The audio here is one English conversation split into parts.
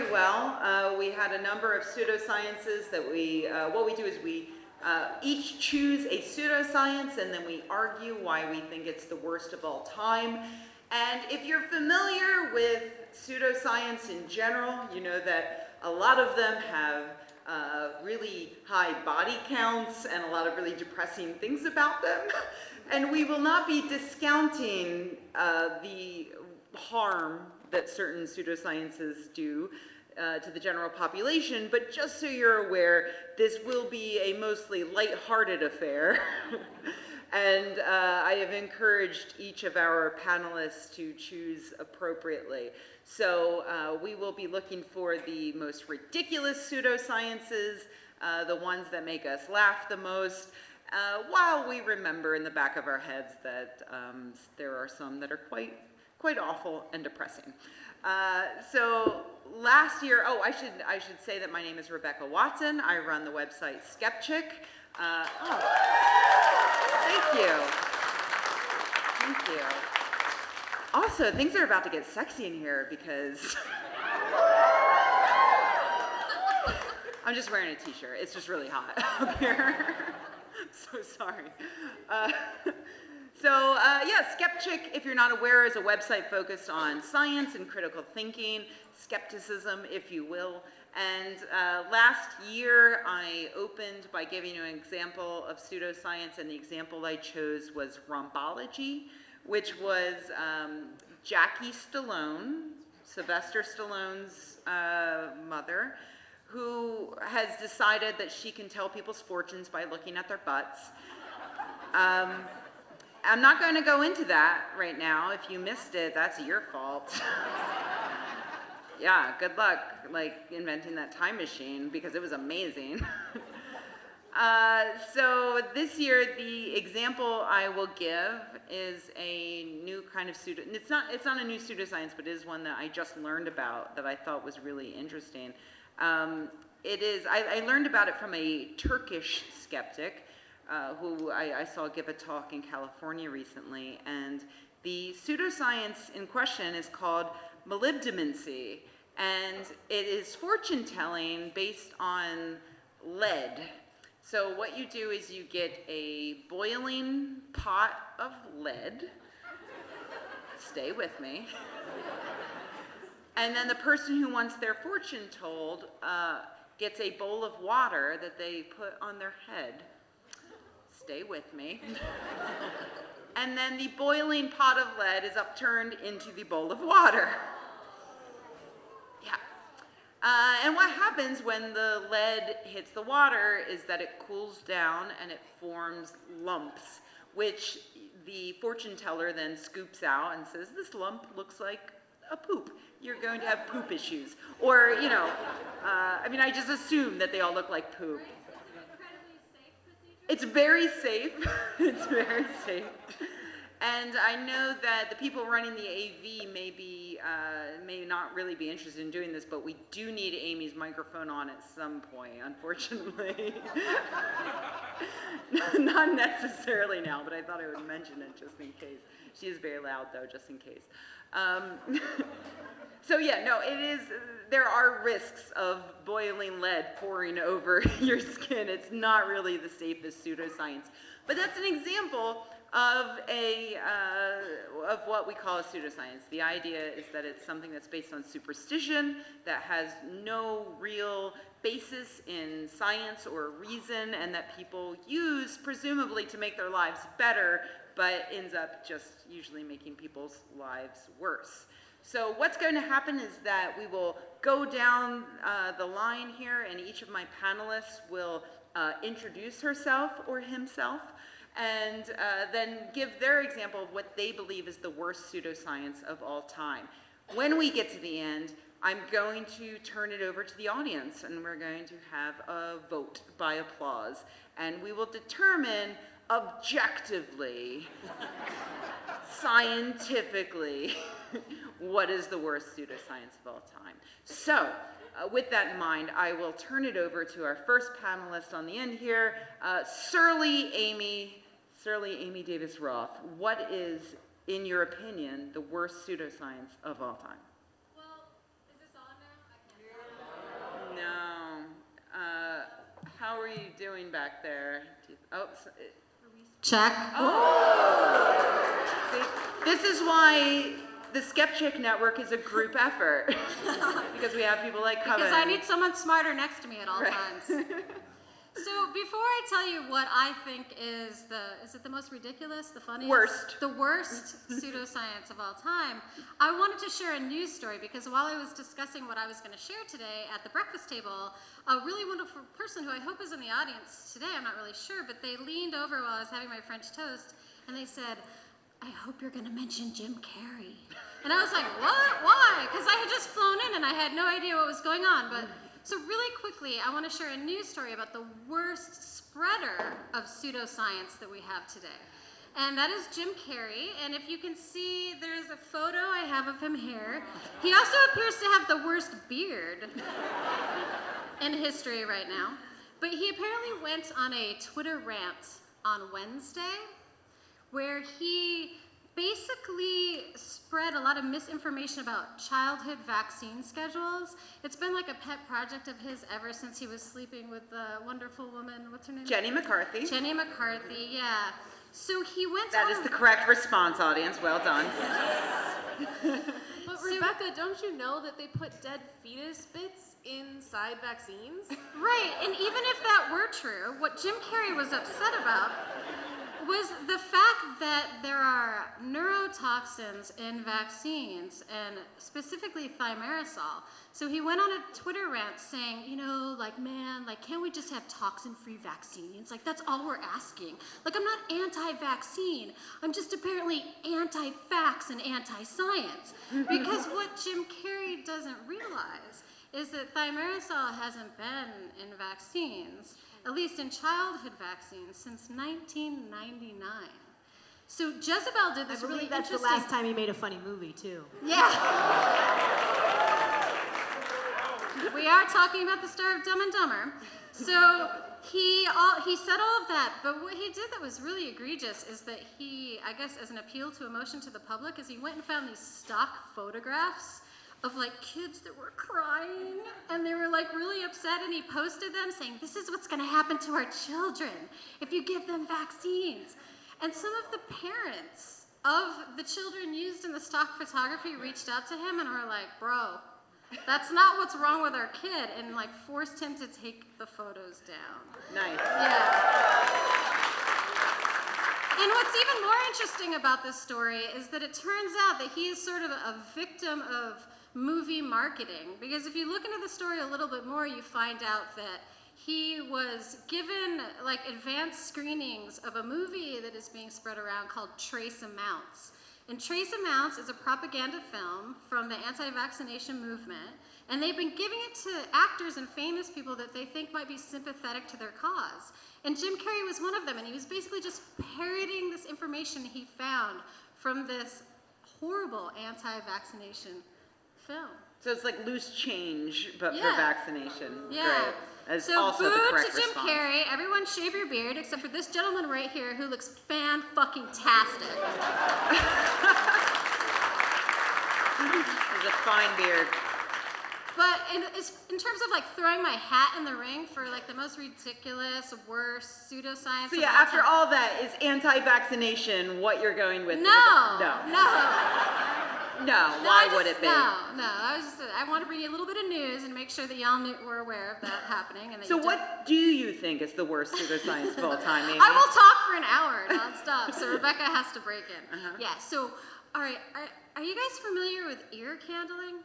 pretty well. We had a number of pseudosciences that what we do is we each choose a pseudoscience and then we argue why we think it's the worst of all time. And if you're familiar with pseudoscience in general, you know that a lot of them have really high body counts and a lot of really depressing things about them. And we will not be discounting the harm that certain pseudosciences do to the general population, but just so you're aware, this will be a mostly lighthearted affair. And I have encouraged each of our panelists to choose appropriately. So we will be looking for the most ridiculous pseudosciences, the ones that make us laugh the most, while we remember in the back of our heads that there are some that are quite awful and depressing. So last year, I should say that my name is Rebecca Watson. I run the website Skepchic. Thank you. Thank you. Also, things are about to get sexy in here because I'm just wearing a t-shirt. It's just really hot up here. So sorry. Skepchic, if you're not aware, is a website focused on science and critical thinking, skepticism, if you will. And last year, I opened by giving you an example of pseudoscience, and the example I chose was rhombology, which was Jackie Stallone, Sylvester Stallone's mother, who has decided that she can tell people's fortunes by looking at their butts. I'm not going to go into that right now. If you missed it, that's your fault. Yeah, good luck, inventing that time machine, because it was amazing. So this year, the example I will give is a new kind of it's not a new pseudoscience, but it is one that I just learned about that I thought was really interesting. I learned about it from a Turkish skeptic who I saw give a talk in California recently, and the pseudoscience in question is called molybdency, and it is fortune telling based on lead. So what you do is you get a boiling pot of lead, stay with me, and then the person who wants their fortune told gets a bowl of water that they put on their head, stay with me, and then the boiling pot of lead is upturned into the bowl of water. Yeah. And what happens when the lead hits the water is that it cools down and it forms lumps, which the fortune teller then scoops out and says, this lump looks like a poop. You're going to have poop issues. Or, I just assume that they all look like poop. It's very safe. It's very safe. And I know that the people running the AV may not really be interested in doing this, but we do need Amy's microphone on at some point, unfortunately. Not necessarily now, but I thought I would mention it just in case. She is very loud, though, just in case. There are risks of boiling lead pouring over your skin. It's not really the safest pseudoscience. But that's an example of what we call a pseudoscience. The idea is that it's something that's based on superstition, that has no real basis in science or reason, and that people use presumably to make their lives better, but ends up just usually making people's lives worse. So what's going to happen is that we will go down the line here, and each of my panelists will introduce herself or himself, and then give their example of what they believe is the worst pseudoscience of all time. When we get to the end, I'm going to turn it over to the audience, and we're going to have a vote by applause, and we will determine objectively, scientifically, what is the worst pseudoscience of all time. So, with that in mind, I will turn it over to our first panelist on the end here, Surly Amy Davis-Roth. What is, in your opinion, the worst pseudoscience of all time? Well, is this on now? I can't. you doing back there? Check. See, this is why the Skepchic network is a group effort. Because we have people like Coven. Because I need someone smarter next to me at all times. So before I tell you what I think is it the most ridiculous, the funniest? The worst pseudoscience of all time, I wanted to share a news story because while I was discussing what I was going to share today at the breakfast table, a really wonderful person who I hope is in the audience today, I'm not really sure, but they leaned over while I was having my French toast and they said, "I hope you're going to mention Jim Carrey." And I was like, what? Why? Because I had just flown in and I had no idea what was going on. But so really quickly, I want to share a news story about the worst spreader of pseudoscience that we have today. And that is Jim Carrey. And if you can see, there's a photo I have of him here. He also appears to have the worst beard in history right now. But he apparently went on a Twitter rant on Wednesday where he basically spread a lot of misinformation about childhood vaccine schedules. It's been like a pet project of his ever since he was sleeping with the wonderful woman, what's her name? Jenny McCarthy. Jenny McCarthy, yeah. So he went That is the correct response, audience. Well done. But Rebecca, don't you know that they put dead fetus bits inside vaccines? Right, and even if that were true, what Jim Carrey was upset about was the fact that there are neurotoxins in vaccines, and specifically thimerosal. So he went on a Twitter rant saying, man, can't we just have toxin-free vaccines? That's all we're asking. I'm not anti-vaccine. I'm just apparently anti-facts and anti-science. Because what Jim Carrey doesn't realize is that thimerosal hasn't been in vaccines, at least in childhood vaccines, since 1999. So Jezebel did this really interesting... that's the last time he made a funny movie, too. Yeah. We are talking about the star of Dumb and Dumber. So he said all of that, but what he did that was really egregious is that he, I guess as an appeal to emotion to the public, is he went and found these stock photographs of kids that were crying and they were really upset, and he posted them saying, "This is what's going to happen to our children if you give them vaccines." And some of the parents of the children used in the stock photography reached out to him and were like, "Bro, that's not what's wrong with our kid," and forced him to take the photos down. Nice. Yeah. And what's even more interesting about this story is that it turns out that he is sort of a victim of movie marketing, because if you look into the story a little bit more, you find out that he was given advanced screenings of a movie that is being spread around called Trace Amounts. And Trace Amounts is a propaganda film from the anti-vaccination movement, and they've been giving it to actors and famous people that they think might be sympathetic to their cause. And Jim Carrey was one of them, and he was basically just parroting this information he found from this horrible anti-vaccination film. So it's like loose change, but Yeah. for vaccination. Yeah. Great. That's So also boo the correct to Jim response. Carrey. Everyone shave your beard except for this gentleman right here who looks fan-fucking-tastic. It's a fine beard. But in terms of throwing my hat in the ring for the most ridiculous, worst pseudoscience. So yeah, after all that, is anti-vaccination what you're going with? No. Why would it be? No. I want to bring you a little bit of news and make sure that y'all were aware of that happening. And that So what do you think is the worst pseudoscience of all time, Amy? I will talk for an hour nonstop, so Rebecca has to break in. Uh-huh. Yeah. So, all right. Are you guys familiar with ear candling?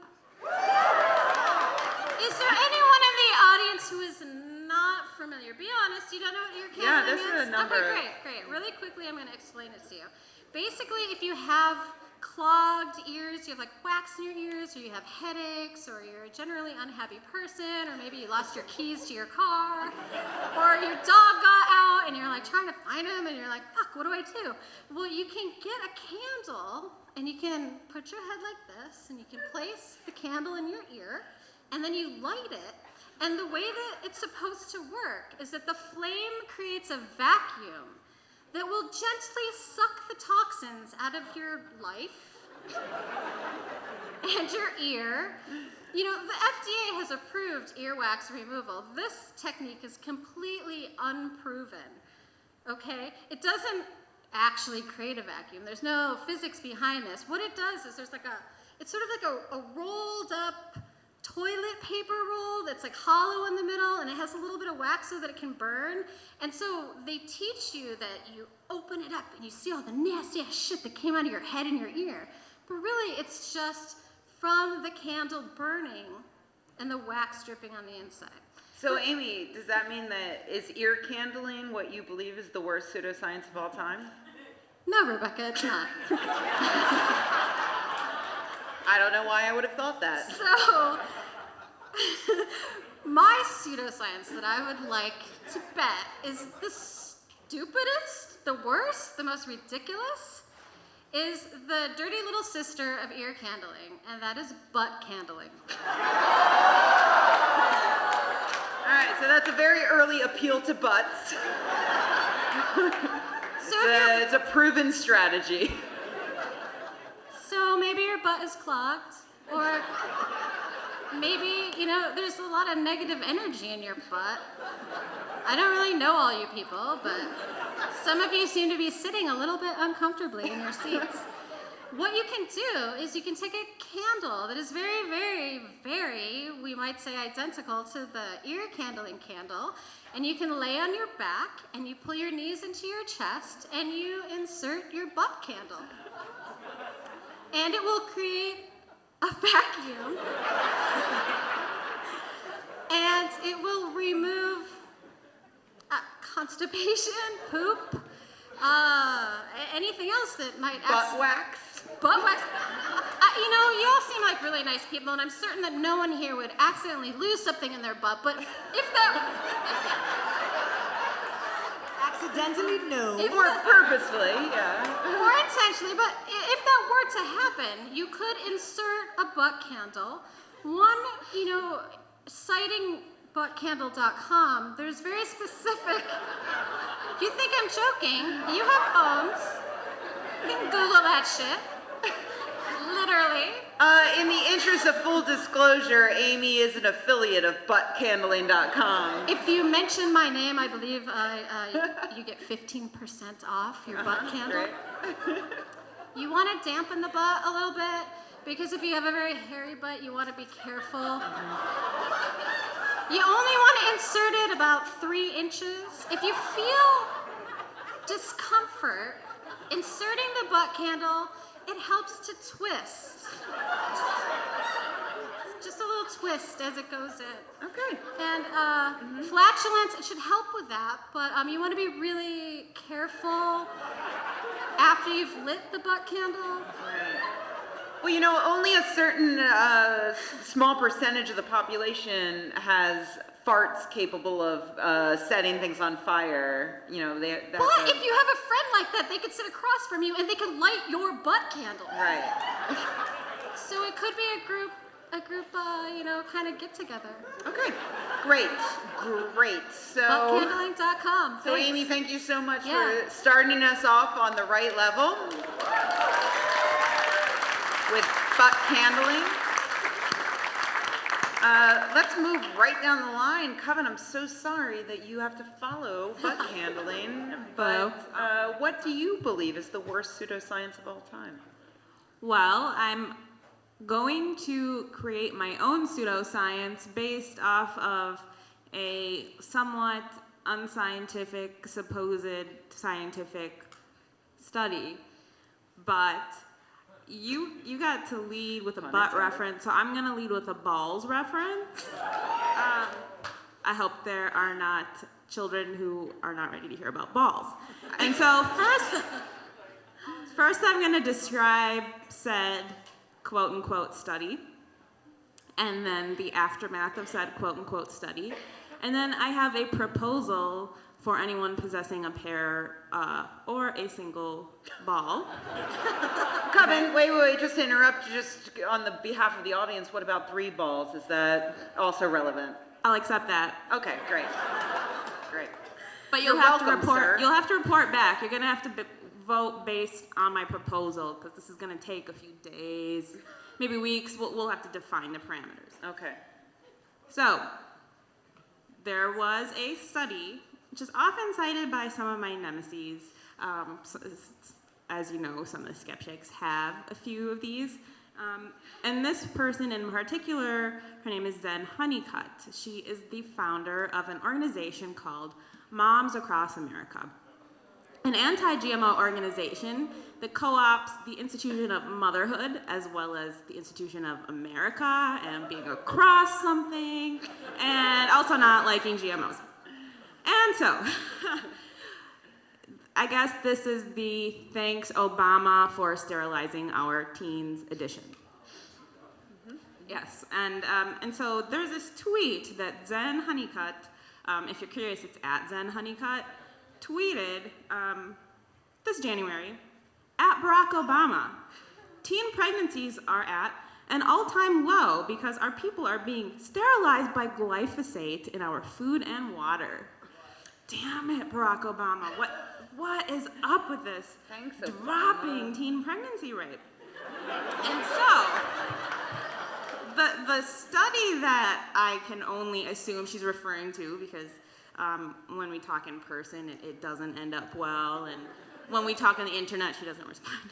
Is there anyone in the audience who is not familiar? Be honest, you don't know what ear candling is? Yeah, this is a number. Okay, great. Really quickly, I'm going to explain it to you. Basically, if you have clogged ears, you have wax in your ears, or you have headaches, or you're a generally unhappy person, or maybe you lost your keys to your car, or your dog got out and you're trying to find him and you're like, fuck, what do I do? Well, you can get a candle and you can put your head like this and you can place the candle in your ear and then you light it. And the way that it's supposed to work is that the flame creates a vacuum that will gently suck the toxins out of your life and your ear You know, the FDA has approved earwax removal. This technique is completely unproven, okay? It doesn't actually create a vacuum. There's no physics behind this. What it does is it's sort of like a rolled up toilet paper roll that's like hollow in the middle, and it has a little bit of wax so that it can burn. And so they teach you that you open it up and you see all the nasty ass shit that came out of your head and your ear. But really, it's just from the candle burning and the wax dripping on the inside. So Amy, does that mean that is ear candling what you believe is the worst pseudoscience of all time? No, Rebecca, it's not. I don't know why I would have thought that. So, my pseudoscience that I would like to bet is the stupidest, the worst, the most ridiculous, is the dirty little sister of ear candling, and that is butt candling. All right, so that's a very early appeal to butts. It's a proven strategy. So maybe your butt is clogged, or maybe, you know, there's a lot of negative energy in your butt. I don't really know all you people, but some of you seem to be sitting a little bit uncomfortably in your seats. What you can do is you can take a candle that is very, very, very, we might say identical to the ear candling candle, and you can lay on your back and you pull your knees into your chest and you insert your butt candle. And it will create a vacuum. And it will remove constipation, poop, anything else that might... Butt wax? Butt wax. You know, you all seem like really nice people, and I'm certain that no one here would accidentally lose something in their butt, but if that... Accidentally, no. Or purposefully, yeah. Or intentionally, but if that were to happen, you could insert a butt candle. One, you know, citing buttcandle.com, there's very specific... You think I'm joking? You have phones. You can Google that shit. Literally. In the interest of full disclosure, Amy is an affiliate of buttcandling.com. If you mention my name, I believe you get 15% off your butt candle. Great. You want to dampen the butt a little bit, because if you have a very hairy butt, you want to be careful. You only want to insert it about 3 inches. If you feel discomfort inserting the butt candle, it helps to twist. Just a little twist as it goes in. Okay. And flatulence, it should help with that, but you want to be really careful after you've lit the butt candle. Well, you know, only a certain small percentage of the population has farts capable of setting things on fire. You know, but if you have a friend like that, they could sit across from you and they could light your butt candle. Right. So it could be a group, you know, kind of get together. Okay. Great. So, Buttcandling.com. So Amy, thank you so much for starting us off on the right level with butt candling. Let's move right down the line. Coven, I'm so sorry that you have to follow butt candling, but what do you believe is the worst pseudoscience of all time? Well, I'm going to create my own pseudoscience based off of a somewhat unscientific, supposed scientific study, but you got to lead with a butt reference, so I'm going to lead with a balls reference. I hope there are not children who are not ready to hear about balls. And so first I'm going to describe said quote-unquote study, and then the aftermath of said quote-unquote study. And then I have a proposal for anyone possessing a pair or a single ball. Coven, wait, just to interrupt, just on the behalf of the audience, what about 3 balls? Is that also relevant? I'll accept that. Okay, great. But You're welcome, sir. You'll have to report back. You're gonna have to vote based on my proposal, because this is gonna take a few days. maybe weeks. We'll have to define the parameters. Okay. So, there was a study, which is often cited by some of my nemesis. As you know, some of the skeptics have a few of these. And this person in particular, her name is Zen Honeycutt. She is the founder of an organization called Moms Across America, an anti-GMO organization that co-ops the institution of motherhood as well as the institution of America and being across something and also not liking GMOs. And so, I guess this is the thanks Obama for sterilizing our teens edition. Yes, and so there's this tweet that Zen Honeycutt, if you're curious, it's at Zen Honeycutt, tweeted this January, at Barack Obama, teen pregnancies are at an all-time low because our people are being sterilized by glyphosate in our food and water. Damn it, Barack Obama, what is up with this Thanks, dropping Obama. teen pregnancy rate? And so, the study that I can only assume she's referring to, because when we talk in person, it doesn't end up well, and when we talk on the internet, she doesn't respond.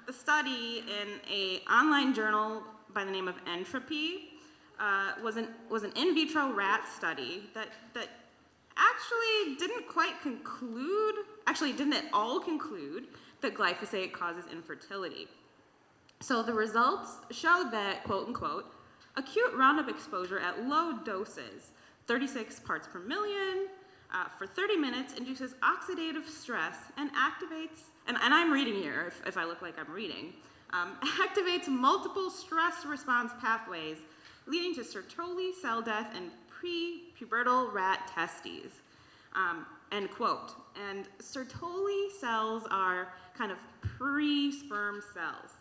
The study in an online journal by the name of Entropy was an in vitro rat study that actually didn't at all conclude that glyphosate causes infertility. So the results showed that, quote unquote, acute Roundup exposure at low doses, 36 parts per million, for 30 minutes induces oxidative stress and activates, and I'm reading here if I look like I'm reading, activates multiple stress response pathways leading to Sertoli cell death and pre-pubertal rat testes, end quote. And Sertoli cells are kind of pre-sperm cells.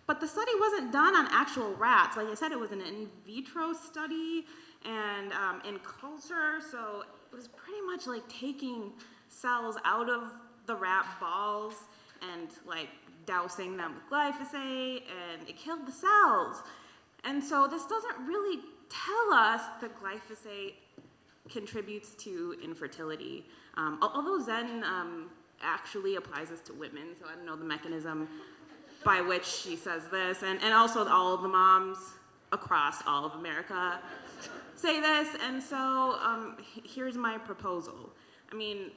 But the study wasn't done on actual rats. Like I said, it was an in vitro study and in culture, so it was pretty much like taking cells out of the rat balls and like dousing them with glyphosate, and it killed the cells. And so this doesn't really tell us that glyphosate contributes to infertility. Although Zen actually applies this to women, so I don't know the mechanism by which she says this, and also all of the moms across all of America say this, and so here's my proposal. I mean,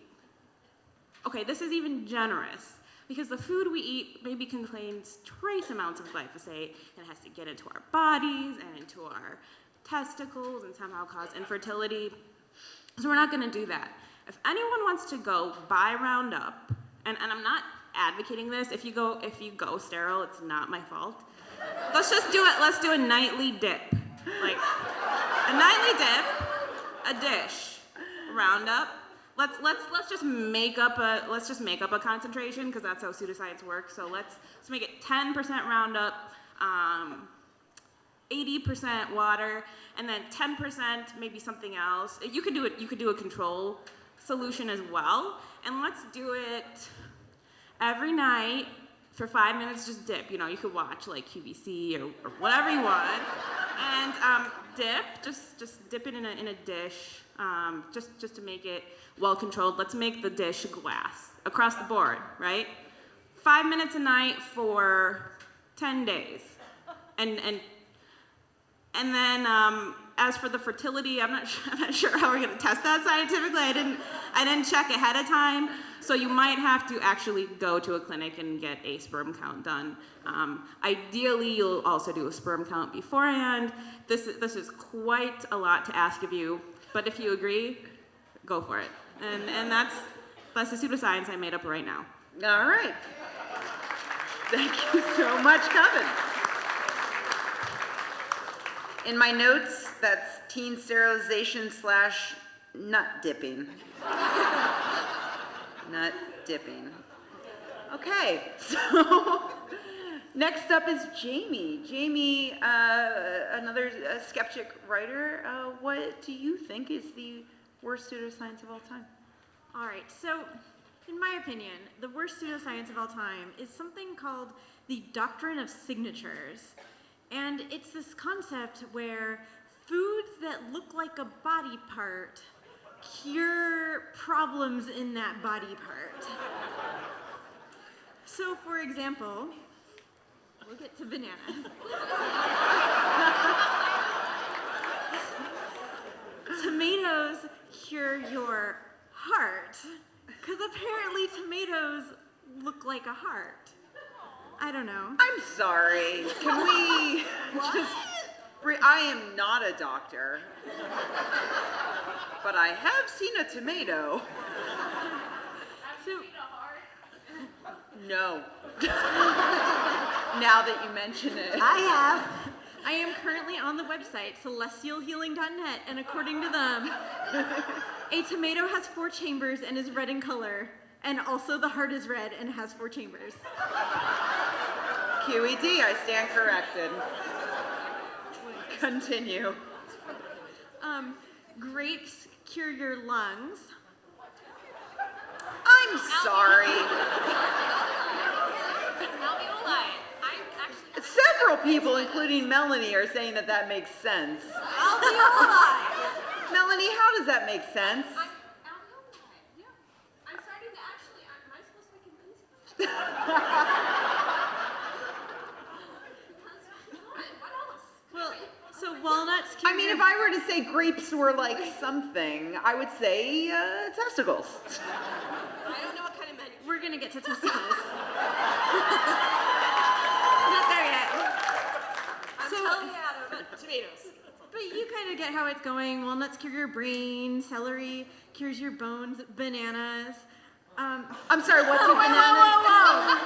okay, this is even generous, because the food we eat maybe contains trace amounts of glyphosate, and it has to get into our bodies and into our testicles and somehow cause infertility. So we're not gonna do that. If anyone wants to go buy Roundup, and I'm not advocating this, if you go sterile, it's not my fault. Let's just do it, let's do a nightly dip. Like, a nightly dip, a dish, Roundup. Let's just make up a concentration, because that's how pseudoscience works. So let's make it 10% Roundup, 80% water, and then 10% maybe something else. You could do a control solution as well, and let's do it every night for 5 minutes. Just dip. You know, you could watch like QVC or whatever you want, and dip. Just dip it in a dish. Just to make it well controlled. Let's make the dish glass across the board, right? 5 minutes a night for 10 days, and then as for the fertility, I'm not sure how we're gonna test that scientifically. I didn't check ahead of time, so you might have to actually go to a clinic and get a sperm count done. Ideally, you'll also do a sperm count beforehand. This is quite a lot to ask of you, but if you agree, go for it. And that's the pseudoscience I made up right now. All right. Thank you so much, Kevin. In my notes, that's teen sterilization / nut dipping. Nut dipping. Okay, so next up is Jamie. Jamie, another skeptic writer. What do you think is the worst pseudoscience of all time? All right, so in my opinion, the worst pseudoscience of all time is something called the doctrine of signatures. And it's this concept where foods that look like a body part cure problems in that body part. So, for example, we'll get to bananas. Tomatoes cure your heart, because apparently tomatoes look like a heart. I don't know. I'm sorry. Can we just... I am not a doctor, but I have seen a tomato. So, No. Now that you mention it. I am currently on the website celestialhealing.net, and according to them, a tomato has 4 chambers and is red in color, and also the heart is red and has 4 chambers. QED, I stand corrected. Continue. Grapes cure your lungs. I'm sorry. Alveoli. I'm actually. Several people, including Melanie, are saying that that makes sense. Alveoli. Melanie, how does that make sense? Alveoli. Yeah. I'm starting to actually. Am I supposed to convince you? What else? Well, so walnuts cure I mean, if I were to say grapes were like something, I would say testicles. I don't know what kind of menu. We're gonna get to testicles. Not there yet. I'm So- telling you, Adam, tomatoes. But you kind of get how it's going. Walnuts cure your brain. Celery cures your bones. Bananas. I'm sorry, what's a banana?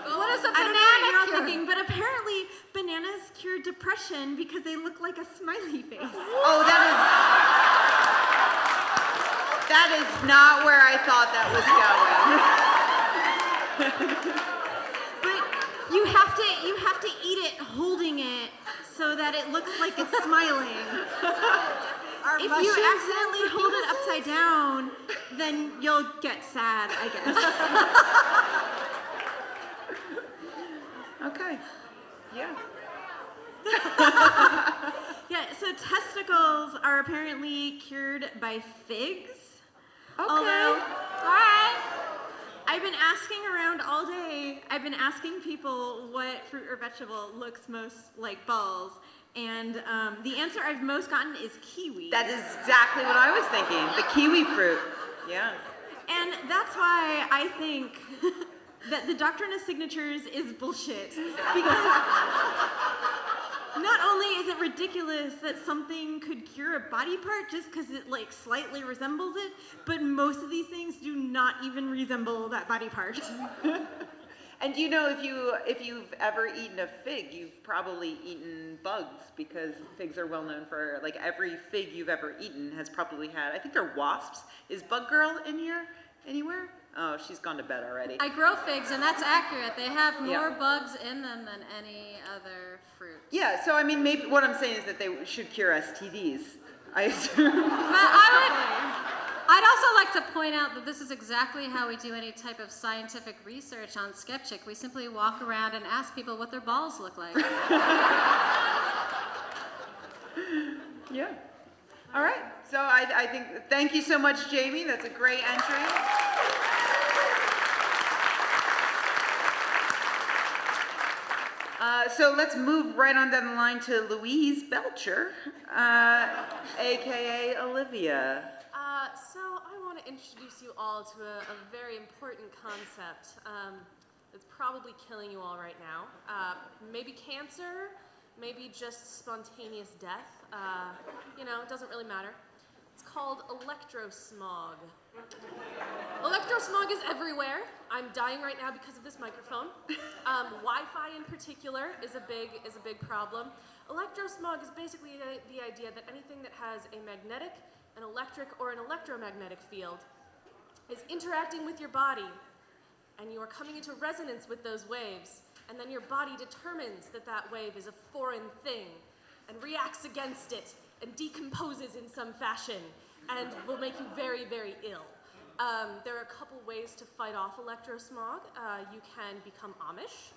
What is a banana? I don't know what you're all thinking, but apparently bananas cure depression because they look like a smiley face. Oh, that is not where I thought that was going. But you have to eat it holding it so that it looks like it's smiling. If you accidentally hold it upside down, then you'll get sad, I guess. Okay. Yeah. Yeah, so testicles are apparently cured by figs. Okay. Although, alright. I've been asking around all day. I've been asking people what fruit or vegetable looks most like balls. And the answer I've most gotten is kiwi. That is exactly what I was thinking. The kiwi fruit. Yeah. And that's why I think that the doctrine of signatures is bullshit. Because not only is it ridiculous that something could cure a body part just because it like slightly resembles it, but most of these things do not even resemble that body part. And you know, if you've ever eaten a fig, you've probably eaten bugs, because figs are well known for, like, every fig you've ever eaten has probably had, I think they're wasps. Is Bug Girl in here anywhere? Oh, she's gone to bed already. I grow figs, and that's accurate. They have more Yeah. bugs in them than any other fruit. Yeah, so I mean, maybe what I'm saying is that they should cure STDs, I assume. But I'd also like to point out that this is exactly how we do any type of scientific research on Skepchic. We simply walk around and ask people what their balls look like. Yeah. All right. So I think, thank you so much, Jamie. That's a great entry. So let's move right on down the line to Louise Belcher, AKA Olivia. So I want to introduce you all to a very important concept that's probably killing you all right now. Maybe cancer, maybe just spontaneous death. It doesn't really matter. It's called electrosmog. Electrosmog is everywhere. I'm dying right now because of this microphone. Wi-Fi in particular is a big problem. Electrosmog is basically the idea that anything that has a magnetic, an electric, or an electromagnetic field is interacting with your body, and you are coming into resonance with those waves, and then your body determines that that wave is a foreign thing and reacts against it and decomposes in some fashion and will make you very, very ill. There are a couple ways to fight off electrosmog. You can become Amish.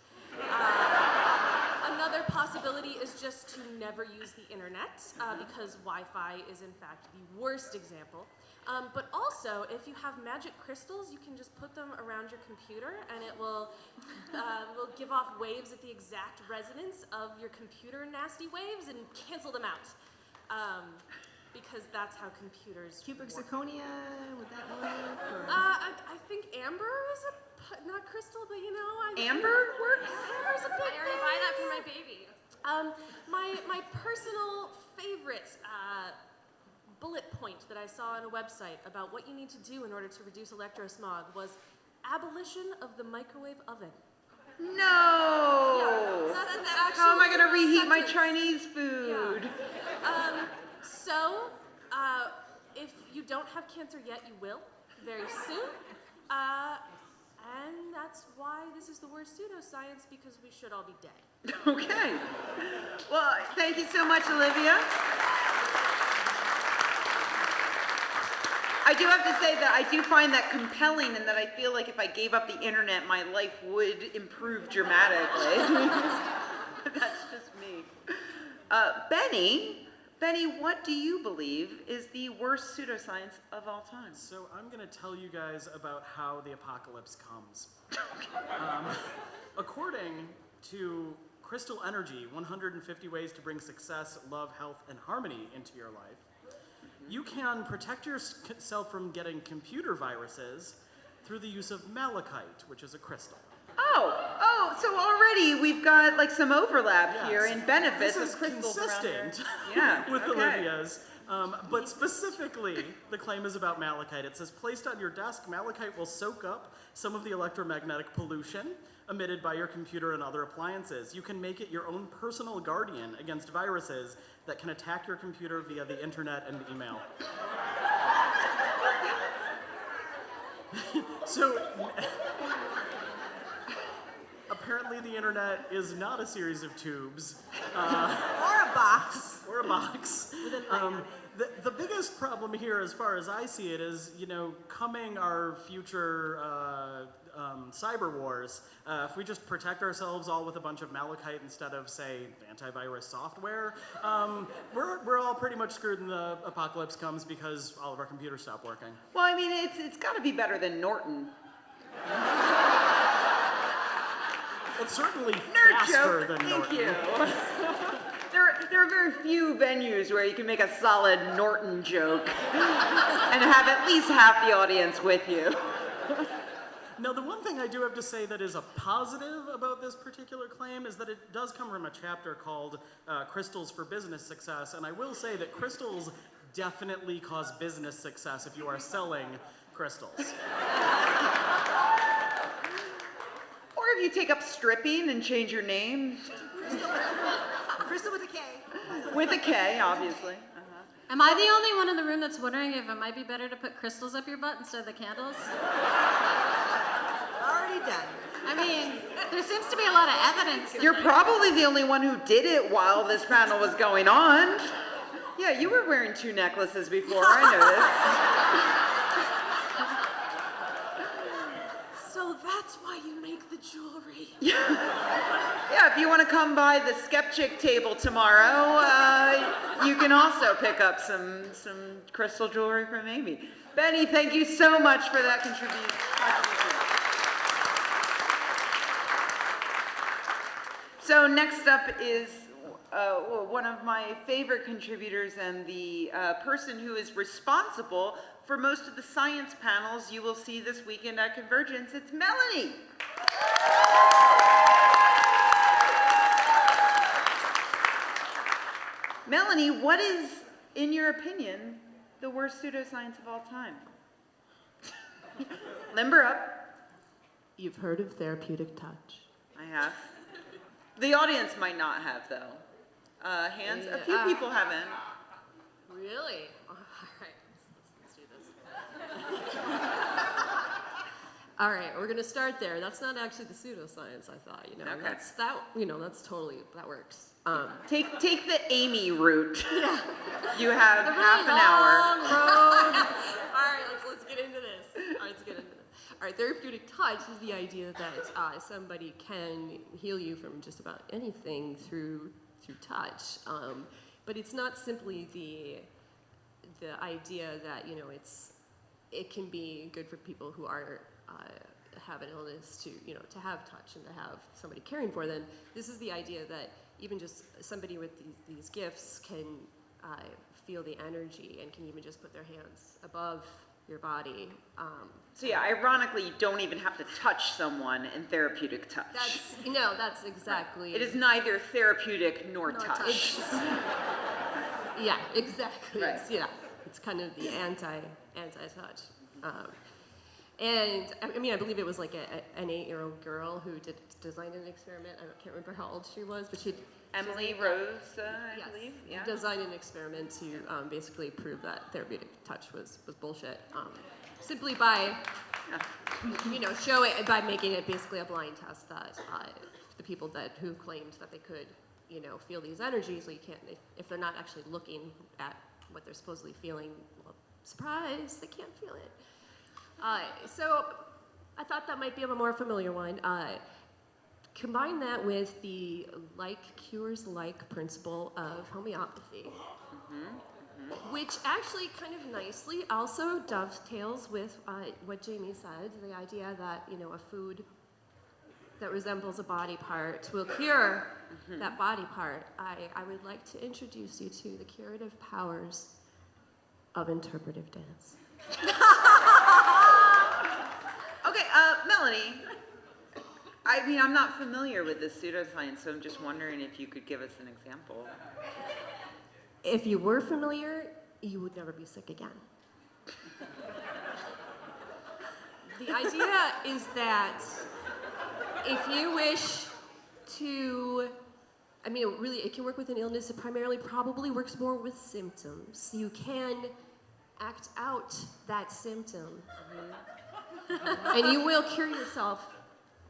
Another possibility is just to never use the internet, because Wi-Fi is in fact the worst example. But also, if you have magic crystals, you can just put them around your computer and it will give off waves at the exact resonance of your computer nasty waves and cancel them out. Because that's how computers Cubic work. zirconia, would that work? Or? I think amber is not crystal, but you know, Amber works? amber's a big I already thing. buy that for my baby. My personal favorite bullet point that I saw on a website about what you need to do in order to reduce electrosmog was abolition of the microwave oven. No! That's an How am I actual gonna reheat my sentence. Chinese food? So, if you don't have cancer yet, you will very soon. And that's why this is the worst pseudoscience, because we should all be dead. Okay. Well, thank you so much, Olivia. I do have to say that I do find that compelling, and that I feel like if I gave up the internet, my life would improve dramatically. But that's just me. Benny, what do you believe is the worst pseudoscience of all time? So I'm going to tell you guys about how the apocalypse comes. According to Crystal Energy, 150 ways to bring success, love, health, and harmony into your life, you can protect yourself from getting computer viruses through the use of malachite, which is a crystal. Oh, so already we've got like some overlap Yes. here in benefits This of is crystals around here. consistent Yeah, with okay. Olivia's. But specifically, the claim is about malachite. It says, placed on your desk, malachite will soak up some of the electromagnetic pollution emitted by your computer and other appliances. You can make it your own personal guardian against viruses that can attack your computer via the internet and email. So, apparently the internet is not a series of tubes. Or a box. Or a box. With a light on it. The biggest problem here, as far as I see it, is, coming our future cyber wars, if we just protect ourselves all with a bunch of malachite instead of, say, antivirus software, we're all pretty much screwed when the apocalypse comes because all of our computers stop working. Well, I mean, it's got to be better than Norton. It's certainly Nerd faster joke. than Thank Norton. you. There are very few venues where you can make a solid Norton joke and have at least half the audience with you. Now, the one thing I do have to say that is a positive about this particular claim is that it does come from a chapter called Crystals for Business Success, and I will say that crystals definitely cause business success if you are selling crystals. Or if you take up stripping and change your name. Crystal with a K. With a K, obviously. Am I the only one in the room that's wondering if it might be better to put crystals up your butt instead of the candles? Already done. I mean, there seems to be a lot of evidence. that You're there- probably the only one who did it while this panel was going on. Yeah, you were wearing 2 necklaces before, I noticed. So that's why you make the jewelry. Yeah, if you want to come by the Skepchic table tomorrow, you can also pick up some crystal jewelry from Amy. Benny, thank you so much for that contribution. So next up is one of my favorite contributors and the person who is responsible for most of the science panels you will see this weekend at Convergence. It's Melanie. Melanie, what is, in your opinion, the worst pseudoscience of all time? Limber up. You've heard of therapeutic touch. I have. The audience might not have, though. Hands? A few people haven't. Really? All right, let's do this. All right, we're gonna start there. That's not actually the pseudoscience, I thought. Okay. That's totally that works. Take the Amy route. You have The really half an hour. long road. All right, let's get into this. All right, therapeutic touch is the idea that somebody can heal you from just about anything through touch. But it's not simply the idea that it can be good for people who are have an illness to have touch and to have somebody caring for them. This is the idea that even just somebody with these gifts can feel the energy and can even just put their hands above your body. So yeah, ironically, you don't even have to touch someone in therapeutic touch. That's exactly. It is neither therapeutic nor touch. Yeah, exactly. Right. It's kind of the anti-touch. And I mean, I believe it was like an 8-year-old girl who designed an experiment. I can't remember how old she was, but Emily Rose, I believe. Yeah. Designed an experiment to basically prove that therapeutic touch was bullshit. Simply by by making it basically a blind test that the people who claimed that they could feel these energies, well, you can't if they're not actually looking at what they're supposedly feeling. Well, surprise, they can't feel it. So I thought that might be a more familiar one. Combine that with the like cures like principle of homeopathy, which actually kind of nicely also dovetails with what Jamie said, the idea that a food that resembles a body part will cure that body part. I would like to introduce you to the curative powers of interpretive dance. Okay, Melanie. I mean, I'm not familiar with this pseudoscience, so I'm just wondering if you could give us an example. If you were familiar, you would never be sick again. The idea is that if you wish to, really, it can work with an illness. It primarily probably works more with symptoms. You can act out that symptom, and you will cure yourself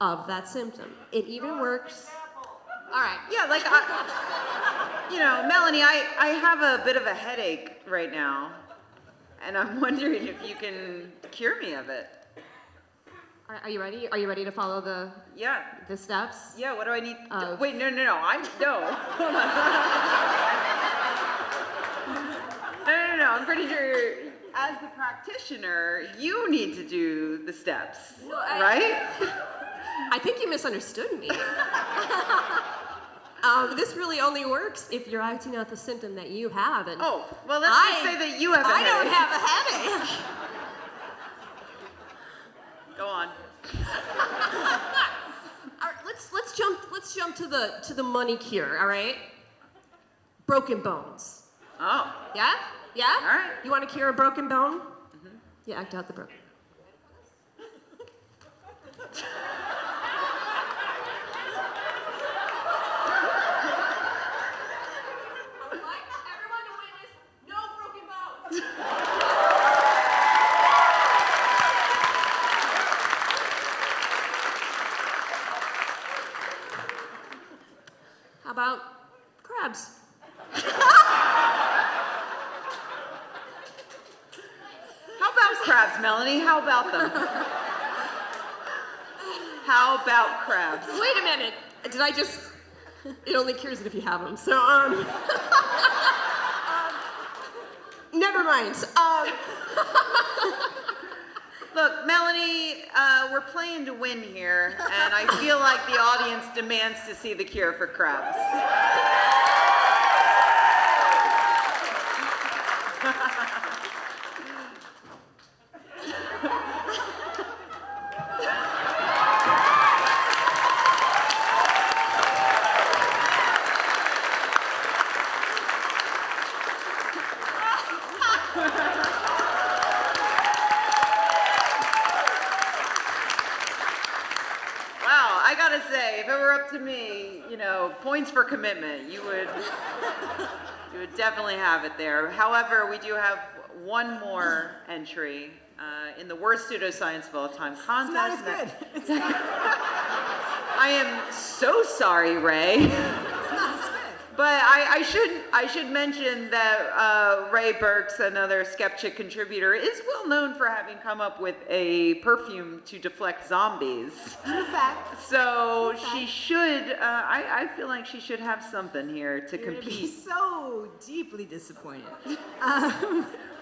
of that symptom. It even works. All right. Yeah, like, Melanie, I have a bit of a headache right now, and I'm wondering if you can cure me of it. Are you ready? Are you ready to follow the steps? Yeah, what do I need? Wait, no. No. I'm pretty sure as the practitioner, you need to do the steps, right? I think you misunderstood me. This really only works if you're acting out the symptom that you have. And well, let's just say that you have a headache. I don't have a headache. Go on. All right, let's jump to the money cure. All right. Broken bones. Oh. Yeah. Yeah. All right. You want to cure a broken bone? You act out the broken. How about crabs? How about crabs, Melanie? How about them? How about crabs? Wait a minute. Did I just... It only cures it if you have them. So, never mind. Look, Melanie, we're playing to win here, and I feel like the audience demands to see the cure for crabs. I gotta say, if it were up to me, points for commitment, you would definitely have it there. However, we do have one more entry in the worst pseudoscience of all time contest. It's not as good. It's not. I am so sorry, Ray. It's not as good. But I should mention that Ray Burks, another Skepchic contributor, is well known for having come up with a perfume to deflect zombies. True fact. So she should, I feel like she should have something here to You're gonna be compete. so deeply disappointed.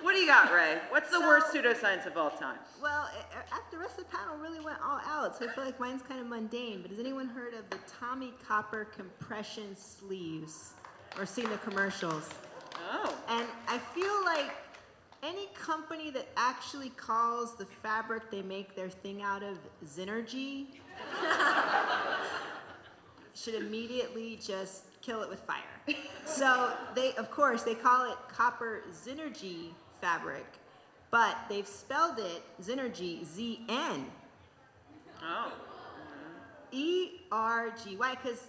What do you got, Ray? What's the So- worst pseudoscience of all time? Well, the rest of the panel really went all out, so I feel like mine's kind of mundane. But has anyone heard of the Tommy Copper compression sleeves or seen the commercials? Oh. And I feel like any company that actually calls the fabric they make their thing out of Synergy should immediately just kill it with fire. So of course, they call it Copper Synergy fabric, but they've spelled it Synergy, Z-N. Oh. E-R-G-Y, because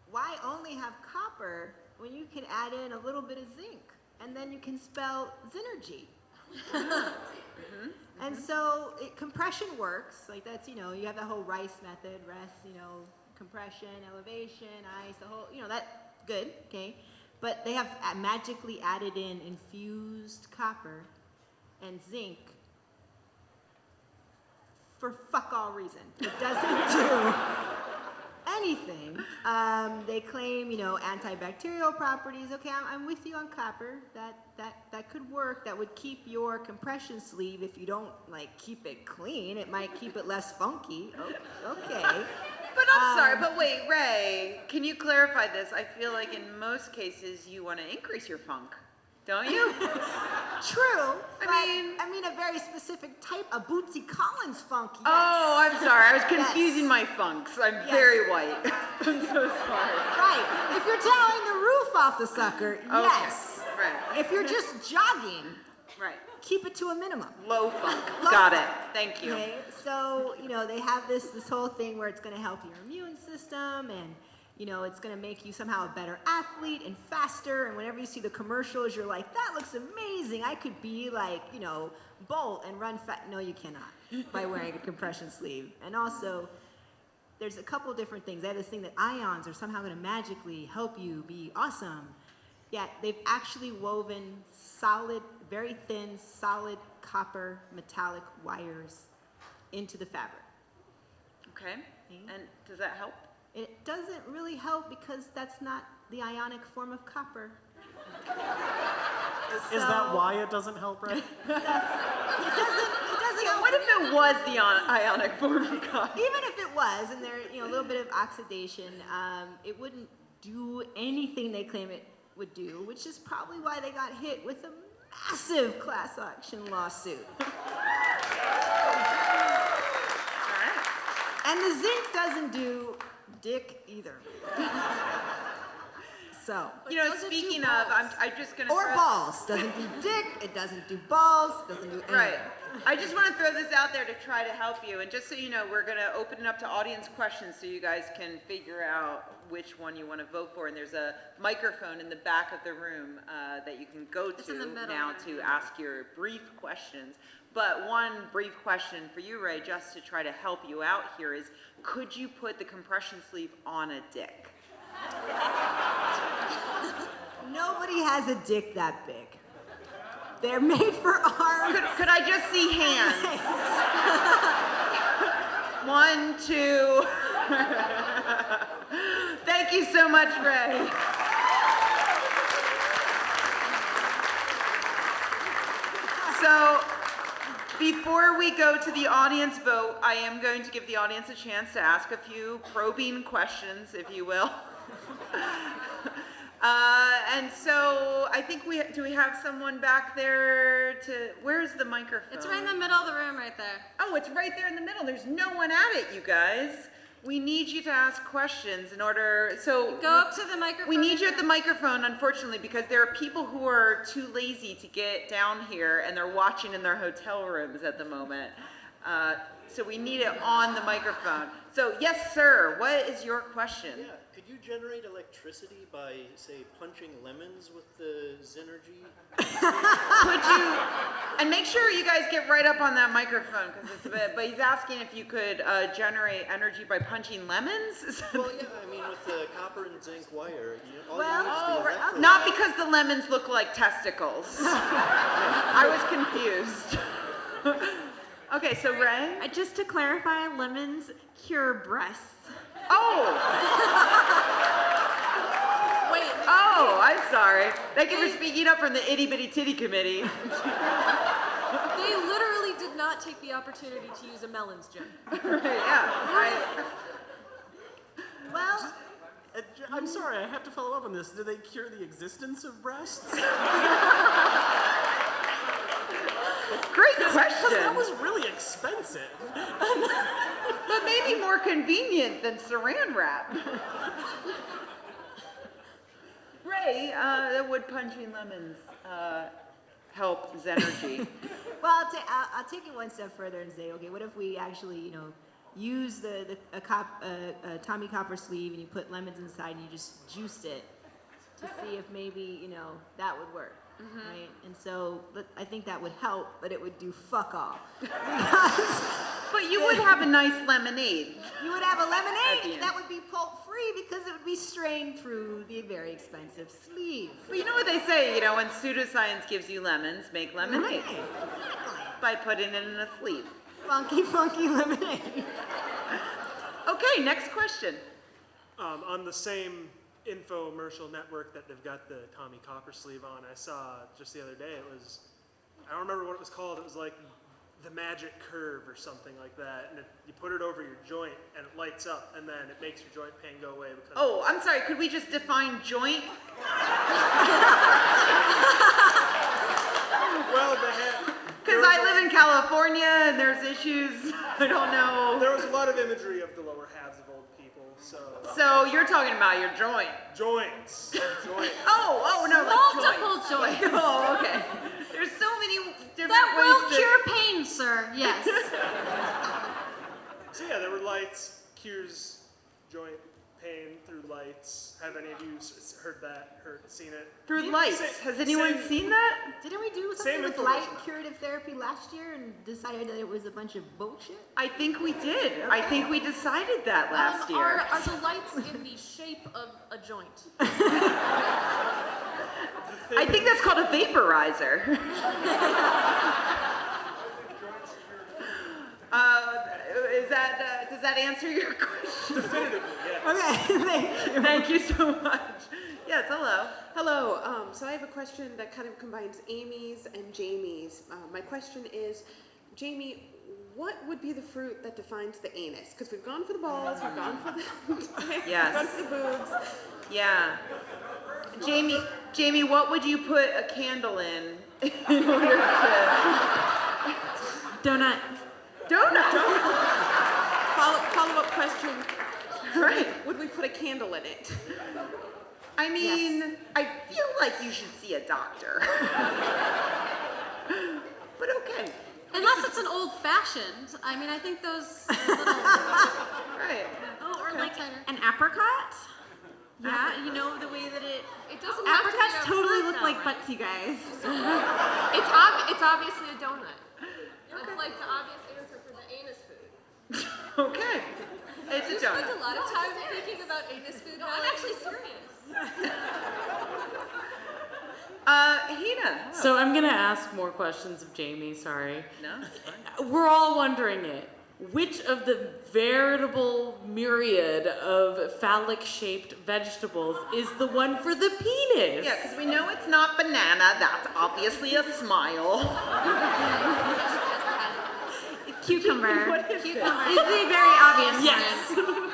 why only have copper when you can add in a little bit of zinc, and then you can spell Synergy. And so compression works, like that's, you have the whole Rice method, compression, elevation, ice, the whole, that, good, okay? But they have magically added in infused copper and zinc for fuck all reason. It doesn't do anything. They claim, antibacterial properties. Okay, I'm with you on copper. That could work. That would keep your compression sleeve, if you don't keep it clean, it might keep it less funky. Okay. But I'm sorry, but wait, Ray, can you clarify this? I feel like in most cases you want to increase your funk, don't you? True. I mean a very specific type of Bootsy Collins funk. Yes. Oh, I'm sorry. I was Yes. confusing my funks. I'm Yes. very white. I'm so sorry. Right. If you're towing the roof off the sucker, yes. Right. If you're just jogging, Right. keep it to a minimum. Low funk. Low Got funk. it. Thank you. Okay, so they have this whole thing where it's going to help your immune system, and it's going to make you somehow a better athlete and faster. And whenever you see the commercials, you're like, that looks amazing. I could be like Bolt and run fat. No, you cannot by wearing a compression sleeve. And also, there's a couple different things. They have this thing that ions are somehow going to magically help you be awesome. Yeah, they've actually woven solid, very thin, solid copper metallic wires into the fabric. Okay. And does that help? It doesn't really help because that's not the ionic form of copper. Is that why it doesn't help, right? It doesn't help. What if it was the ionic form of copper? Even if it was, and there, a little bit of oxidation, it wouldn't do anything they claim it would do, which is probably why they got hit with a massive class action lawsuit. And the zinc doesn't do dick either. So. Speaking of, I'm just going to Or balls. Doesn't do dick, it doesn't do balls, doesn't do anything. Right. I just want to throw this out there to try to help you. And just so you know, we're going to open it up to audience questions so you guys can figure out which one you want to vote for. And there's a microphone in the back of the room that you can go It's in to the middle. now to ask your brief questions. But one brief question for you, Ray, just to try to help you out here is, could you put the compression sleeve on a dick? Nobody has a dick that big. They're made for arms. Could I just see hands? 1, 2. Thank you so much, Ray. So, before we go to the audience vote, I am going to give the audience a chance to ask a few probing questions, if you will. And so I think do we have someone back there where's the microphone? It's right in the middle of the room right there. Oh, it's right there in the middle. There's no one at it, you guys. We need you to ask questions in order, so. Go up to the microphone. We need you at the microphone, unfortunately, because there are people who are too lazy to get down here and they're watching in their hotel rooms at the moment. So we need it on the microphone. So, yes, sir, what is your question? Yeah, could you generate electricity by, say, punching lemons with the Zenergy? Could you, and make sure you guys get right up on that microphone because it's a bit, but he's asking if you could generate energy by punching lemons? Well, yeah, I mean, with the copper and zinc wire, all Well, you need is the electrolyte. Not because the lemons look like testicles. I was confused. Okay, so Ray? Just to clarify, lemons cure breasts. Oh! Wait. Oh, I'm sorry. Thank you for speaking up from the itty bitty titty committee. They literally did not take the opportunity to use a melons gym. Yeah. Well, I'm sorry, I have to follow up on this. Do they cure the existence of breasts? Great Because question. that was really expensive. But maybe more convenient than saran wrap. Ray, would punching lemons help Zenergy? well, I'll take it one step further and say, okay, what if we actually, use a Tommy Copper sleeve and you put lemons inside and you just juiced it to see if maybe, that would work. Right? And so I think that would help, but it would do fuck all. But you would have a nice lemonade. You would have a At the lemonade end. that would be pulp free because it would be strained through the very expensive sleeve. But you know what they say, when pseudoscience gives you lemons, make lemonade. By putting it in a sleeve. Funky, funky lemonade. Okay, next question. On the same infomercial network that they've got the Tommy Copper sleeve on, I saw just the other day, I don't remember what it was called, it was like the magic curve or something like that, and you put it over your joint and it lights up and then it makes your joint pain go away because Oh, I'm sorry, could we just define joint? well, they had Because I live in California and there's issues, I don't know. there was a lot of imagery of the lower halves of old people, so So you're talking about your joint. joints. Oh, no, like Multiple joints. Oh, okay. There's so many different That will ways to... cure pain, sir. Yes. So yeah, there were lights, cures joint pain through lights. Have any of you heard that, seen it? Through lights. Has anyone same- seen that? Didn't we do Same something with light information. curative therapy last year and decided that it was a bunch of bullshit? I think we did. I think we decided that last year. Are the lights in the shape of a joint? I think that's called a vaporizer. Does that answer your question? Definitively, yes. Okay, thank you. Thank you so much. Yes, hello. Hello. So I have a question that kind of combines Amy's and Jamie's. My question is, Jamie, what would be the fruit that defines the anus? Because we've gone for the balls, we've gone for the, Yes. we've gone for the boobs. Yeah. Jamie, what would you put a candle in order to... Donut. Donut. Follow-up question. Right. Would we put a candle in it? I mean, I feel like you should see a doctor. But okay. Unless it's an old-fashioned. I mean, I think those are little... Right. Oh, or Okay. like an apricot? Yeah, you know the way that it doesn't have to be apricots a totally fruit look though, like right? butts, you guys. It's obviously a donut. It's like the obvious answer for the anus food. Okay. It's a You spend a donut. lot of time thinking about anus food. No, I'm actually serious. Hina. So I'm gonna ask more questions of Jamie, sorry. No, it's fine. We're all wondering it. Which of the veritable myriad of phallic-shaped vegetables is the one for the penis? Yeah, because we know it's not banana. That's obviously a smile. Cucumber. What is it? It's the very obvious Yes. one.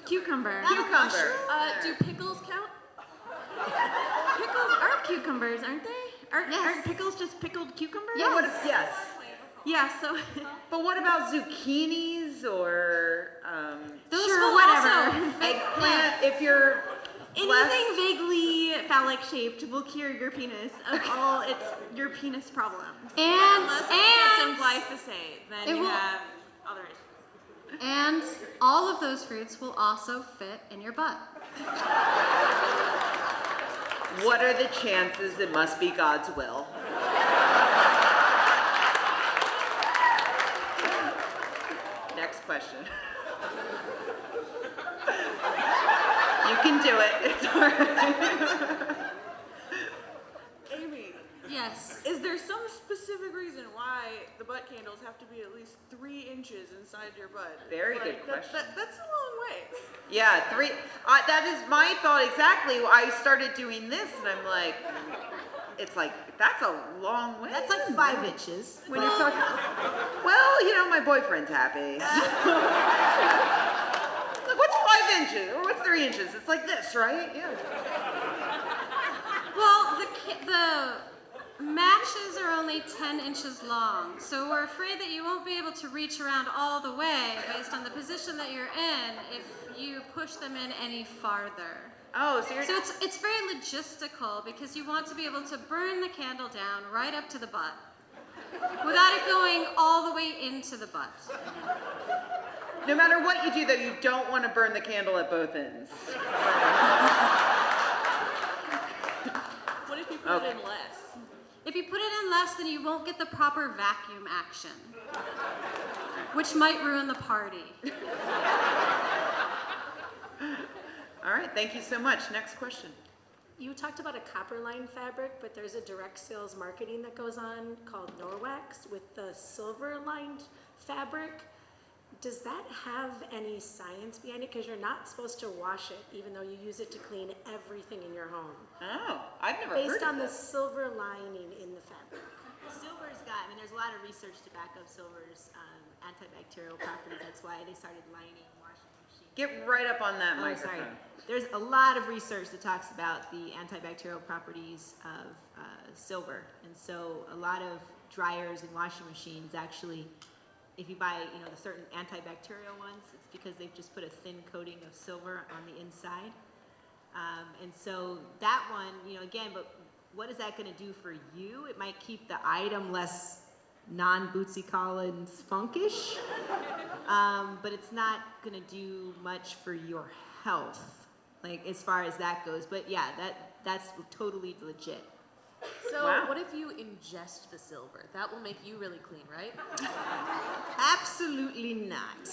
Cucumber. Cucumber. Do pickles count? Pickles are cucumbers, aren't they? Aren't pickles just pickled cucumbers? Yeah. Yes. Yeah, so But what about zucchinis or Those sure, will whatever. also... eggplant? If you're Anything vaguely phallic shaped will cure your penis of all your penis problems. And Unless it's in glyphosate, then It you will- have other issues. And all of those fruits will also fit in your butt. What are the chances it must be God's will? Next question. You can do it. It's all right. Amy, Yes. is there some specific reason why the butt candles have to be at least 3 inches inside your butt? Very good question. That's a long ways. Yeah, 3. That is my thought exactly. I started doing this, and I'm like, it's like, that's a long way. That's like 5 inches. When you're talking, well, you know, my boyfriend's happy. Like, what's 5 inches or what's 3 inches? It's like this, right? Yeah. Well, the matches are only 10 inches long, so we're afraid that you won't be able to reach around all the way based on the position that you're in if you push them in any farther. Oh, so you're. So it's very logistical because you want to be able to burn the candle down right up to the butt without it going all the way into the butt. No matter what you do, though, you don't want to burn the candle at both ends. What if you put it in less? If you put it in less, then you won't get the proper vacuum action, which might ruin the party. All right, thank you so much. Next question. You talked about a copper line fabric, but there's a direct sales marketing that goes on called Norwax with the silver lined fabric. Does that have any science behind it? Because you're not supposed to wash it, even though you use it to clean everything in your home. Oh, I've never Based heard of on the this. silver lining in the fabric. Silver's got, I mean, there's a lot of research to back up silver's antibacterial properties. That's why they started lining washing machines. Get right up on that Oh, microphone. sorry. There's a lot of research that talks about the antibacterial properties of silver. And so a lot of dryers and washing machines actually, if you buy, you know, the certain antibacterial ones, it's because they've just put a thin coating of silver on the inside. And so that one, you know, again, but what is that going to do for you? It might keep the item less non-Bootsy Collins funkish, but it's not going to do much for your health, like as far as that goes. But yeah, that's totally legit. So Wow. what if you ingest the silver? That will make you really clean, right? Absolutely not.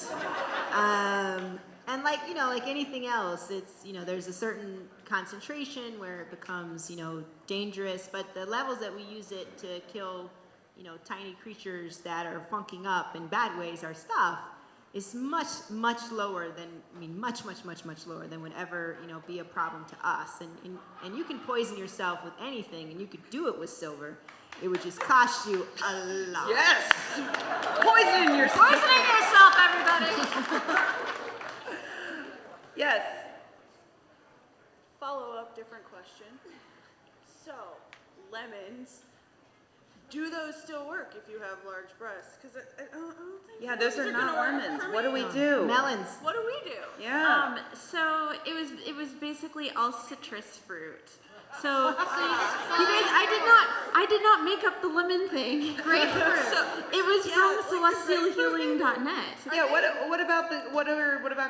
And like, you know, like anything else, it's, you know, there's a certain concentration where it becomes, you know, dangerous, but the levels that we use it to kill, you know, tiny creatures that are funking up in bad ways, our stuff, is much, much lower than, I mean, much lower than would ever, you know, be a problem to us. And you can poison yourself with anything, and you could do it with silver. It would just cost you a lot. Yes! Poisoning yourself. Poisoning yourself, everybody! Yes. Follow-up, different question. So, lemons, do those still work if you have large breasts? Because I don't think Yeah, those are not gonna work lemons. for What do me. we do? Melons. What do we do? Yeah. So it was basically all citrus fruit. So you guys, I did not make up the lemon thing. Grapefruit. It was from celestialhealing.net. Yeah. What about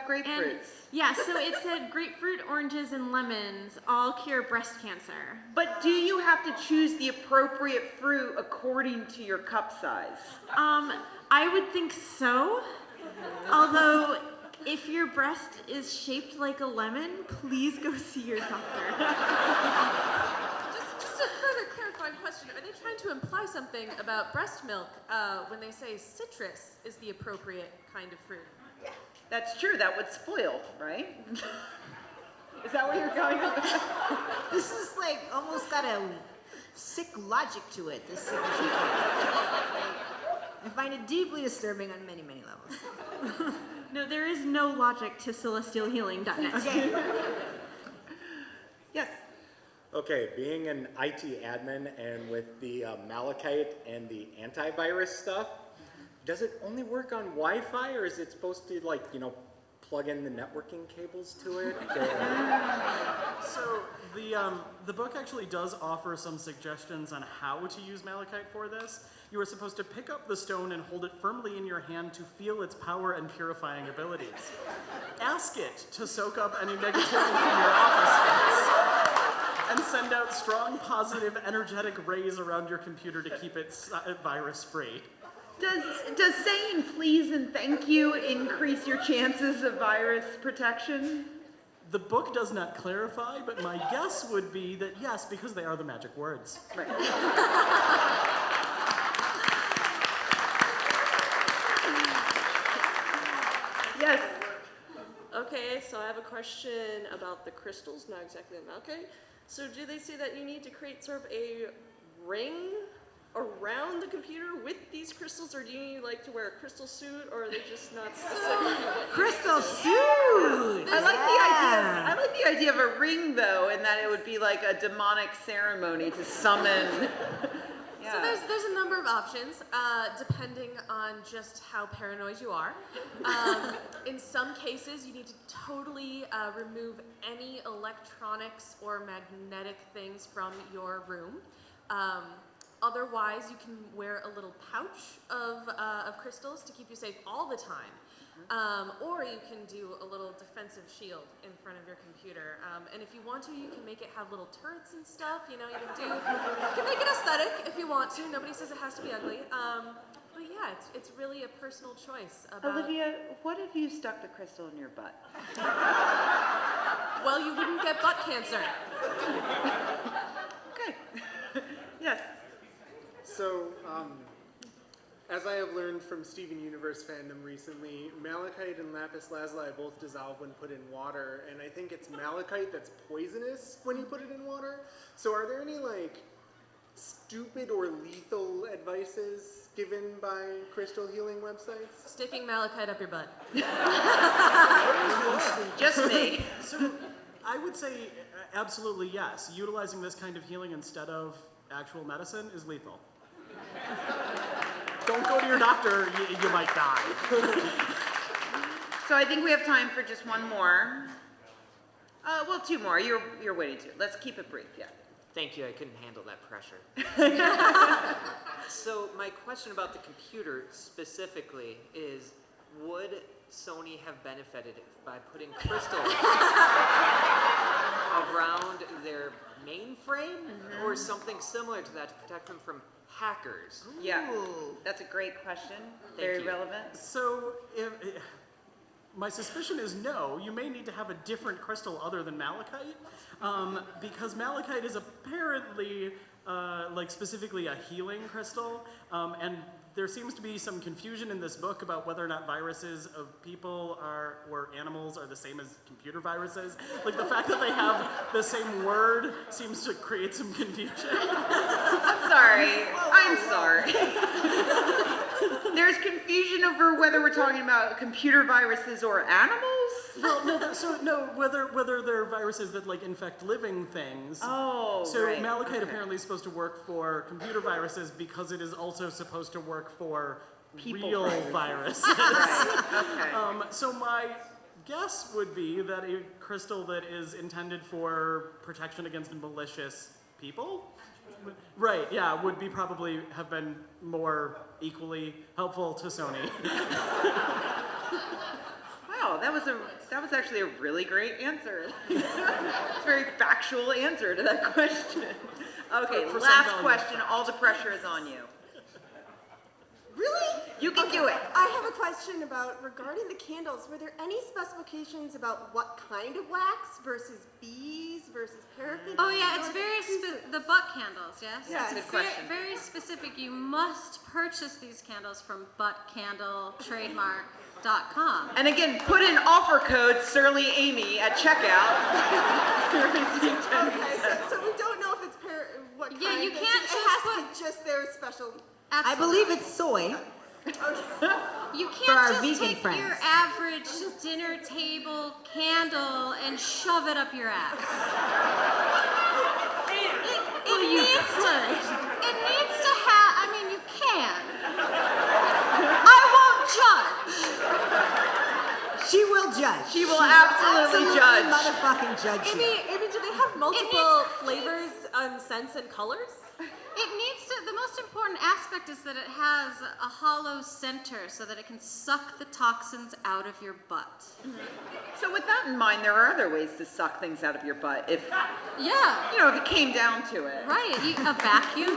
grapefruits? And yeah, so it said grapefruit, oranges, and lemons all cure breast cancer. But do you have to choose the appropriate fruit according to your cup size? I would think so. Although, if your breast is shaped like a lemon, please go see your doctor. Just a further clarifying question. Are they trying to imply something about breast milk when they say citrus is the appropriate kind of fruit? That's true. That would spoil, right? Is that where you're going with that? This is like almost got a sick logic to it, this signature. I find it deeply disturbing on many, many levels. No, there is no logic to celestialhealing.net. Okay. Yes. Okay, being an IT admin and with the malachite and the antivirus stuff, does it only work on Wi-Fi, or is it supposed to, like, you know, plug in the networking cables to it. So the book actually does offer some suggestions on how to use malachite for this. You are supposed to pick up the stone and hold it firmly in your hand to feel its power and purifying abilities. Ask it to soak up any negativity from your office space and send out strong, positive, energetic rays around your computer to keep it virus-free. Does saying please and thank you increase your chances of virus protection? The book does not clarify, but my guess would be that yes, because they are the magic words. Right. Yes. Okay, so I have a question about the crystals, not exactly the malachite. So do they say that you need to create sort of a ring around the computer with these crystals, or do you need like to wear a crystal suit, or are they just not specific? Crystal suit! I like the idea of a ring though, and that it would be like a demonic ceremony to summon. So there's a number of options, depending on just how paranoid you are. In some cases, you need to totally remove any electronics or magnetic things from your room. Otherwise, you can wear a little pouch of crystals to keep you safe all the time. Or you can do a little defensive shield in front of your computer. And if you want to, you can make it have little turrets and stuff. You can make it aesthetic if you want to. Nobody says it has to be ugly. But yeah, it's really a personal choice. Olivia, what if you stuck the crystal in your butt? Well, you wouldn't get butt cancer. Okay. Yes. So, as I have learned from Steven Universe fandom recently, malachite and lapis lazuli both dissolve when put in water, and I think it's malachite that's poisonous when you put it in water. So are there any, like, stupid or lethal advices given by crystal healing websites? Sticking malachite up your butt. Just me. So I would say absolutely yes. Utilizing this kind of healing instead of actual medicine is lethal. Don't go to your doctor, you might die. So I think we have time for just one more. Well, two more. You're waiting to. Let's keep it brief, yeah. Thank you, I couldn't handle that pressure. So my question about the computer specifically is, would Sony have benefited by putting crystals around their mainframe or something similar to that to protect them from hackers? Yeah, that's a great question. Very relevant. So, my suspicion is no. You may need to have a different crystal other than malachite, because malachite is apparently, like specifically a healing crystal, and there seems to be some confusion in this book about whether or not viruses of people or animals are the same as computer viruses. Like the fact that they have the same word seems to create some confusion. I'm sorry. There's confusion over whether we're talking about computer viruses or animals? Well, whether they're viruses that like infect living things. Oh, so right. malachite apparently is supposed to work for computer viruses because it is also supposed to work for real viruses. Right. Okay. So my guess would be that a crystal that is intended for protection against malicious people, right? Yeah, would be probably have been more equally helpful to Sony. Wow, that was actually a really great answer. It's a very factual answer to that question. Okay, For last some question. All the pressure is on you. Really? You can do it. I have a question regarding the candles. Were there any specifications about what kind of wax versus bees versus paraffin? Oh yeah, it's the butt candles, yes? Yeah, It's very specific. You must purchase these candles from buttcandletrademark.com. And again, put in offer code Surly Amy at checkout. So we don't know if it's what kind. Yeah, you but can't it has to be just their special. I believe it's soy. You For our can't just vegan take friends. your average dinner table candle and shove it up your ass. It needs to have, I mean, you can. I won't judge. She will will judge. She will absolutely judge. Motherfucking judge you. Amy, do they have multiple flavors and scents and colors? It needs to, the most important aspect is that it has a hollow center so that it can suck the toxins out of your butt. So with that in mind, there are other ways to suck things out of your butt if, Yeah. you know, if it came down to it. Right, a vacuum.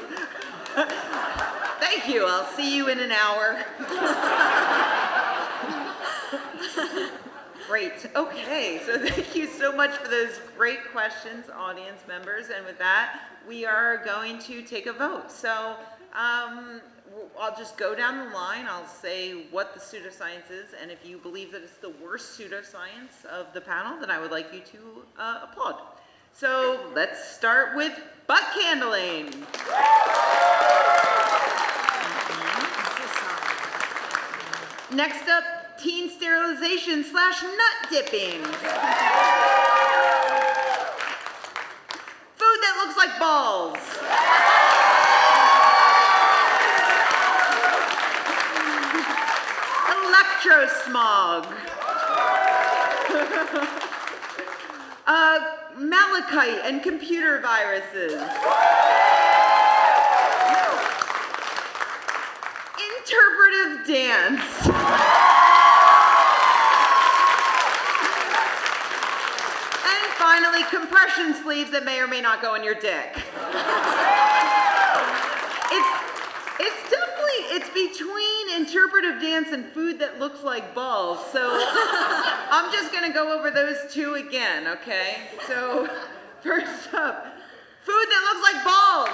Thank you, I'll see you in an hour. Great, okay, so thank you so much for those great questions, audience members, and with that, we are going to take a vote. So I'll just go down the line, I'll say what the pseudoscience is, and if you believe that it's the worst pseudoscience of the panel, then I would like you to applaud. So let's start with butt candling. Next up, teen sterilization / nut dipping. Food that looks like balls. Electrosmog. Malachite and computer viruses. Interpretive dance. And finally, compression sleeves that may or may not go on your dick. It's between interpretive dance and food that looks like balls. So I'm just gonna go over those two again, okay? So first up, food that looks like balls.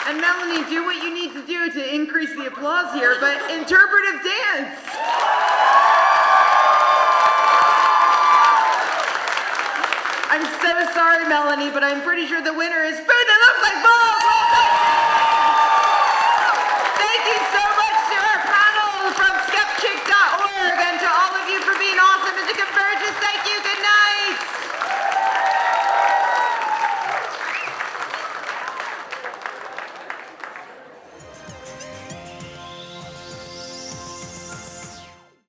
And Melanie, do what you need to do to increase the applause here, but interpretive dance. I'm so sorry, Melanie, but I'm pretty sure the winner is food that looks like balls.